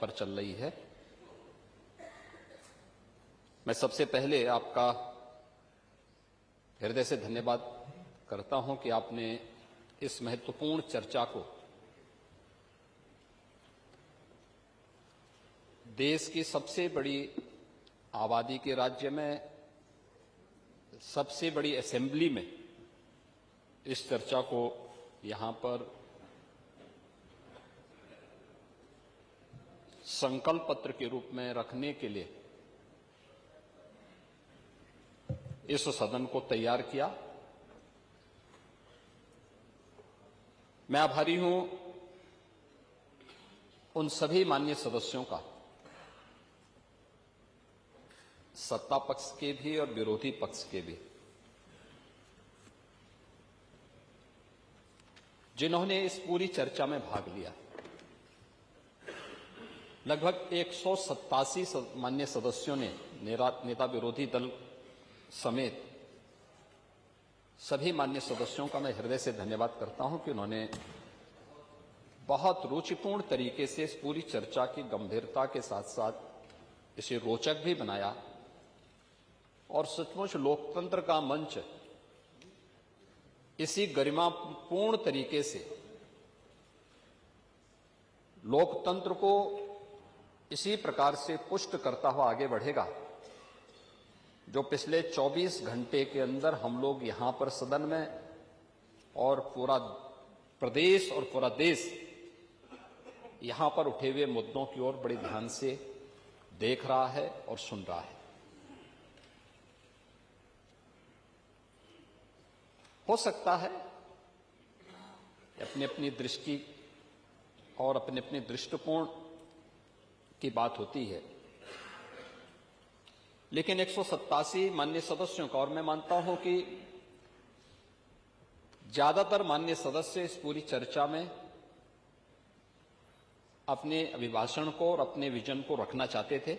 पर चल रही है। मैं सबसे पहले आपका हृदय से धन्यवाद करता हूं कि आपने इस महत्वपूर्ण चर्चा को देश की सबसे बड़ी आबादी के राज्य में सबसे बड़ी असेंबली में इस चर्चा को यहां पर संकल्प पत्र के रूप में रखने के लिए इस सदन को तैयार किया। मैं आभारी हूं उन सभी माननीय सदस्यों का, सत्ता पक्ष के भी और विरोधी पक्ष के भी, जिन्होंने इस पूरी चर्चा में भाग लिया। लगभग 187 माननीय सदस्यों ने नेता विरोधी दल समेत सभी माननीय सदस्यों का मैं हृदय से धन्यवाद करता हूं कि उन्होंने बहुत रुचिपूर्ण तरीके से इस पूरी चर्चा की गंभीरता के साथ साथ इसे रोचक भी बनाया और सचमुच लोकतंत्र का मंच इसी गरिमापूर्ण तरीके से लोकतंत्र को इसी प्रकार से पुष्ट करता हुआ आगे बढ़ेगा जो पिछले 24 घंटे के अंदर हम लोग यहां पर सदन में और पूरा प्रदेश और पूरा देश यहां पर उठे हुए मुद्दों की ओर बड़े ध्यान से देख रहा है और सुन रहा है। हो सकता है अपनी अपनी दृष्टि और अपने अपने दृष्टिकोण की बात होती है, लेकिन 187 माननीय सदस्यों का, और मैं मानता हूं कि ज्यादातर माननीय सदस्य इस पूरी चर्चा में अपने अभिभाषण को और अपने विजन को रखना चाहते थे,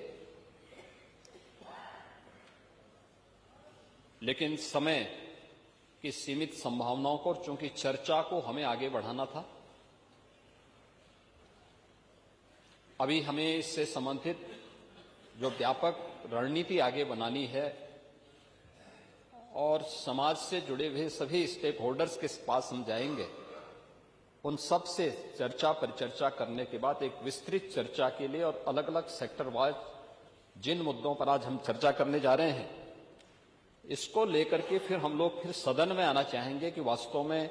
लेकिन समय की सीमित संभावनाओं को, और चूंकि चर्चा को हमें आगे बढ़ाना था, अभी हमें इससे संबंधित जो व्यापक रणनीति आगे बनानी है और समाज से जुड़े हुए सभी स्टेक होल्डर्स के पास हम जाएंगे, उन सब से परिचर्चा करने के बाद एक विस्तृत चर्चा के लिए और अलग अलग सेक्टर वाइज जिन मुद्दों पर आज हम चर्चा करने जा रहे हैं, इसको लेकर के फिर हम लोग फिर सदन में आना चाहेंगे कि वास्तव में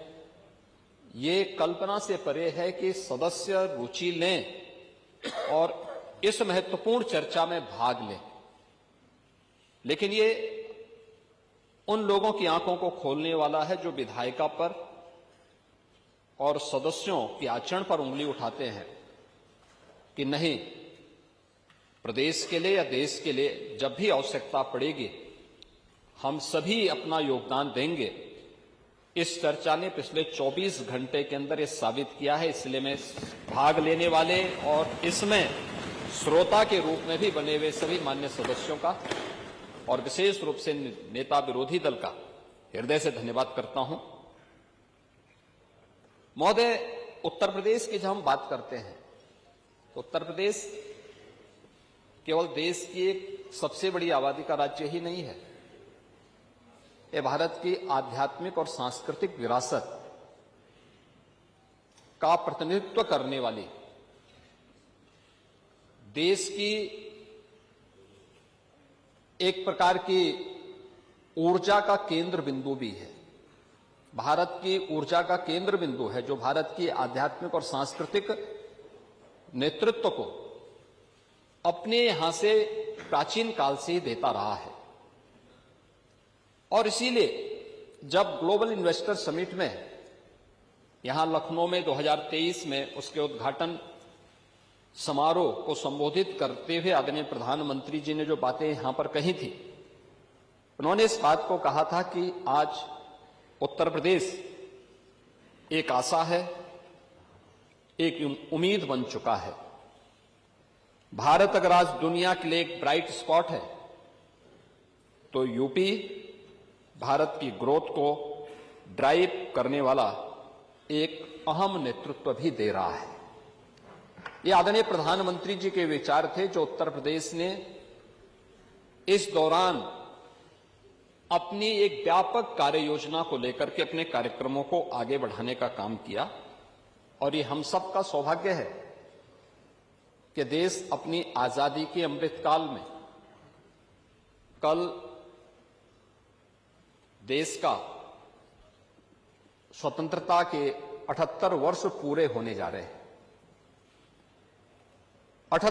ये कल्पना से परे है कि सदस्य रुचि लें और इस महत्वपूर्ण चर्चा में भाग लें, लेकिन ये उन लोगों की आंखों को खोलने वाला है जो विधायिका पर और सदस्यों के आचरण पर उंगली उठाते हैं कि नहीं, प्रदेश के लिए या देश के लिए जब भी आवश्यकता पड़ेगी हम सभी अपना योगदान देंगे। इस चर्चा ने पिछले 24 घंटे के अंदर ये साबित किया है, इसलिए मैं भाग लेने वाले और इसमें श्रोता के रूप में भी बने हुए सभी मान्य सदस्यों का और विशेष रूप से नेता विरोधी दल का हृदय से धन्यवाद करता हूं। महोदय, उत्तर प्रदेश की जब हम बात करते हैं तो उत्तर प्रदेश केवल देश की एक सबसे बड़ी आबादी का राज्य ही नहीं है, यह भारत की आध्यात्मिक और सांस्कृतिक विरासत का प्रतिनिधित्व करने वाली देश की एक प्रकार की ऊर्जा का केंद्र बिंदु भी है। भारत की ऊर्जा का केंद्र बिंदु है जो भारत की आध्यात्मिक और सांस्कृतिक नेतृत्व को अपने यहां से प्राचीन काल से ही देता रहा है। और इसीलिए जब ग्लोबल इन्वेस्टर समिट में यहां लखनऊ में 2023 में उसके उद्घाटन समारोह को संबोधित करते हुए आदरणीय प्रधानमंत्री जी ने जो बातें यहां पर कही थी, उन्होंने इस बात को कहा था कि आज उत्तर प्रदेश एक आशा है, एक उम्मीद बन चुका है। भारत अगर आज दुनिया के लिए एक ब्राइट स्पॉट है तो यूपी भारत की ग्रोथ को ड्राइव करने वाला एक अहम नेतृत्व भी दे रहा है। ये आदरणीय प्रधानमंत्री जी के विचार थे जो उत्तर प्रदेश ने इस दौरान अपनी एक व्यापक कार्य योजना को लेकर के अपने कार्यक्रमों को आगे बढ़ाने का काम किया। और ये हम सब का सौभाग्य है कि देश अपनी आजादी के अमृतकाल में कल देश का स्वतंत्रता के 78 वर्ष पूरे होने जा रहे हैं।